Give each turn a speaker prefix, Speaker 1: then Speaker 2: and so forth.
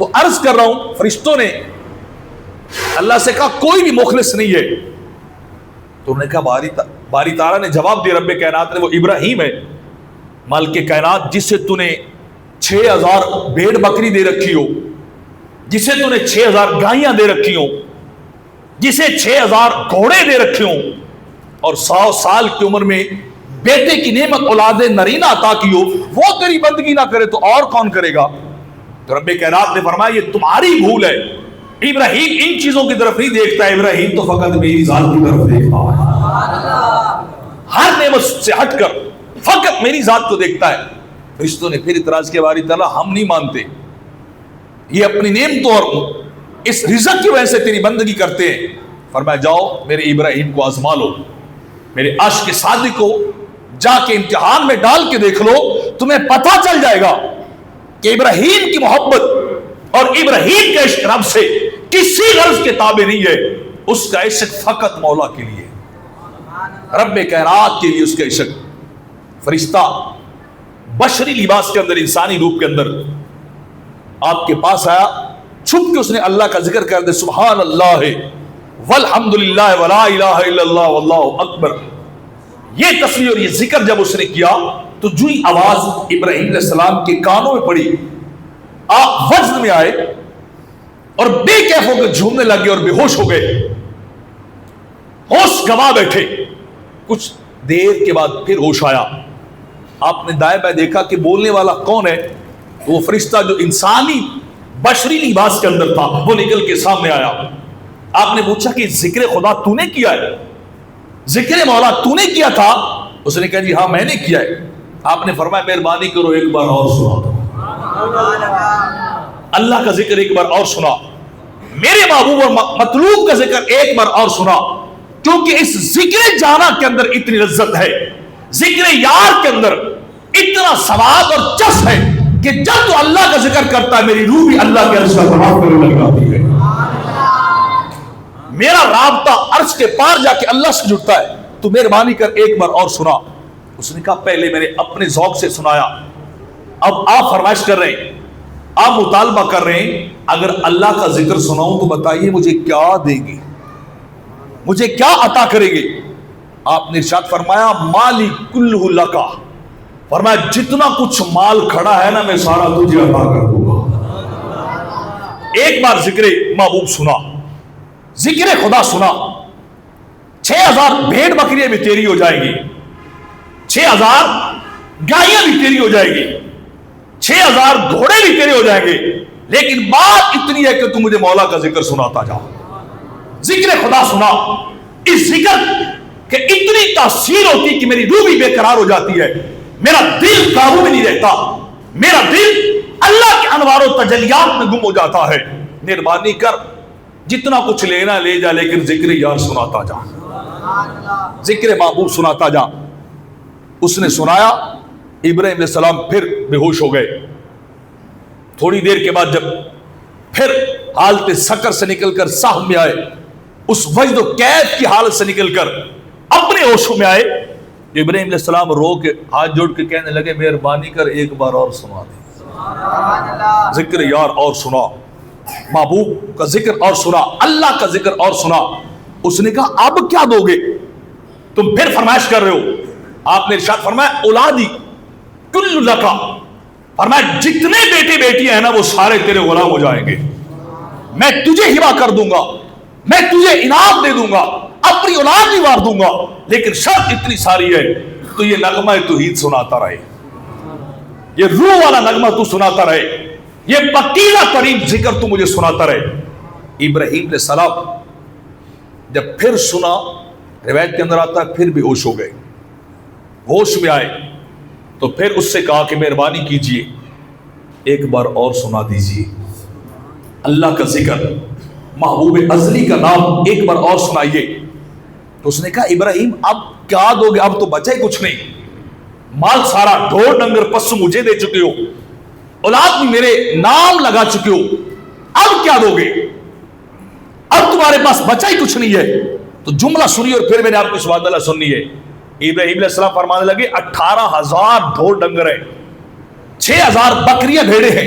Speaker 1: تو عرض کر رہا ہوں فرشتوں نے اللہ سے کہا کوئی بھی مخلص نہیں ہے. تو انہوں نے کہا باری تعالیٰ نے جواب دیا رب کائنات نے وہ ابراہیم ہے مالک کائنات جس سے تو نے 6000 بھیڑ بکری دے رکھی ہو, جسے تو نے 6000 گائیاں دے رکھی ہوں, جسے 6000 گھوڑے دے رکھے ہوں اور 100 سال کی عمر میں بیٹے کی نعمت اولاد نرینہ عطا کی ہو, وہ تیری بندگی نہ کرے تو اور کون کرے گا؟ تو رب کائنات نے فرمایا یہ تمہاری بھول ہے. ابراہیم ان چیزوں کی طرف نہیں دیکھتا ہے, ابراہیم تو فقط میری ذات کی طرف دیکھتا ہے, ہر نعمت سے ہٹ کر فقط میری ذات کو دیکھتا ہے. فرشتوں نے پھر اعتراض کیا باری تعالیٰ ہم نہیں مانتے, یہ اپنی نعمتوں اور اس رزق کی وجہ سے تیری بندگی کرتے ہیں. فرمایا جاؤ میرے ابراہیم کو آزما لو, میرے عاشق صادق کو جا کے امتحان میں ڈال کے دیکھ لو, تمہیں پتہ چل جائے گا کہ ابراہیم کی محبت اور ابراہیم کے عشق رب سے کسی غرض کے تابع نہیں ہے. اس کا عشق فقط مولا کے لیے, رب کائنات کے لیے اس کا عشق. فرشتہ بشری لباس کے اندر, انسانی روپ کے اندر آپ کے پاس آیا, چھپ کے اس نے اللہ کا ذکر کر دے, سبحان اللہ والحمدللہ ولا الہ الا اللہ واللہ اکبر. یہ تصویر اور یہ ذکر جب اس نے کیا تو جو ہی آواز ابراہیم علیہ السلام کے کانوں میں پڑی, آپ وجد میں آئے اور بے کیف ہو کے جھومنے لگے اور بے ہوش ہو گئے, ہوش گوا بیٹھے. کچھ دیر کے بعد پھر ہوش آیا. آپ نے دائیں بائیں دیکھا کہ بولنے والا کون ہے, تو وہ فرشتہ جو انسانی بشری لباس کے اندر تھا وہ نکل کے سامنے آیا. آپ نے پوچھا کہ ذکر خدا تو نے کیا ہے, ذکر مولا تو نے کیا تھا؟ اس نے کہا جی ہاں میں نے کیا ہے. آپ نے فرمایا مہربانی کرو ایک بار اور سنا, اللہ کا ذکر ایک بار اور سنا, میرے محبوب اور مطلوب کا ذکر ایک بار اور سنا, کیونکہ اس ذکر جانا کے اندر اتنی لذت ہے, ذکر یار کے اندر اتنا ثواب اور چس ہے کہ جب تو اللہ کا ذکر کرتا ہے میری روح بھی اللہ کے عرش کا طواف کرنے لگ جاتی ہے. میرا رابطہ عرش کے پار جا کے اللہ سے جڑتا ہے. تو مہربانی کر ایک بار اور سنا. اس نے کہا پہلے میں نے اپنے ذوق سے سنایا, اب آپ فرمائش کر رہے ہیں, آپ مطالبہ کر رہے ہیں, اگر اللہ کا ذکر سناؤں تو بتائیے مجھے کیا دے گی, مجھے کیا عطا کرے گی؟ آپ نے ارشاد فرمایا مالی کلہ لکا, فرمایا جتنا کچھ مال کھڑا ہے نا میں سارا تجھے عطا کر دوں گا. ایک بار ذکر محبوب سنا, ذکر خدا سنا, 6000 بھیڑ بکریاں بھی تیری ہو جائیں گی, 6000 گائیاں بھی تیری ہو جائے گی, 6000 گھوڑے بھی تیرے ہو جائیں گے, لیکن بات اتنی ہے کہ تم مجھے مولا کا ذکر سناتا جا. ذکر خدا سنا, اس ذکر کہ اتنی تاثیر ہوتی کہ میری روح بھی بے قرار ہو جاتی ہے, میرا دل قابو میں نہیں رہتا, میرا دل اللہ کے انوار و تجلیات میں گم ہو جاتا ہے. مہربانی کر جتنا کچھ لینا لے جا, لیکن ذکر یار سناتا جا, ذکر محبوب سناتا جا. اس نے سنایا, ابراہیم علیہ السلام پھر بے ہوش ہو گئے. تھوڑی دیر کے بعد جب پھر حالت سکر سے نکل کر صاحب میں آئے, اس وجد و قید کی حالت سے نکل کر اپنے ہوشوں میں آئے, ابراہیم علیہ السلام رو کے ہاتھ جوڑ کے کہنے لگے مہربانی کر ایک بار اور سنا دے, ذکر یار اور سنا, محبوب کا ذکر اور سنا, اللہ کا ذکر اور سنا. اس نے کہا اب کیا دو گے, تم پھر فرمائش کر رہے ہو. آپ نے ارشاد فرمایا اولادی کل لکا, فرمایا جتنے بیٹے بیٹیاں ہیں نا وہ سارے تیرے غلام ہو جائیں گے, میں تجھے ہبا کر دوں گا, میں تجھے انعام دے دوں گا, اپنی اولاد بھی وار دوں گا, لیکن شرط اتنی ساری ہے تو یہ نغمہ توحید سناتا رہے, یہ روح والا نغمہ تو سناتا رہے, یہ پکیلا ترین ذکر تو مجھے سناتا رہے. ابراہیم علیہ السلام جب پھر سنا, روایت کے اندر آتا ہے پھر بھی ہوش ہو گئے, ہوش میں آئے تو پھر اس سے کہا کہ مہربانی کیجئے ایک بار اور سنا دیجئے اللہ کا ذکر, محبوب ازلی کا نام ایک بار اور سنائیے. تو اس نے کہا ابراہیم اب کیا دو گے, اب تو بچے کچھ نہیں, مال سارا ڈھور ڈنگر پسو مجھے دے چکے ہو, اولاد بھی میرے نام لگا چکے ہو, اب کیا دو گے, اب تمہارے پاس بچا ہی کچھ نہیں ہے. تو جملہ سنیے اور پھر میں نے آپ کو سبحان اللہ سننی ہے. ابراہیم علیہ السلام فرمانے لگے 18,000 ڈھور ڈنگر ہیں, 6,000 بکریاں بھیڑے ہیں,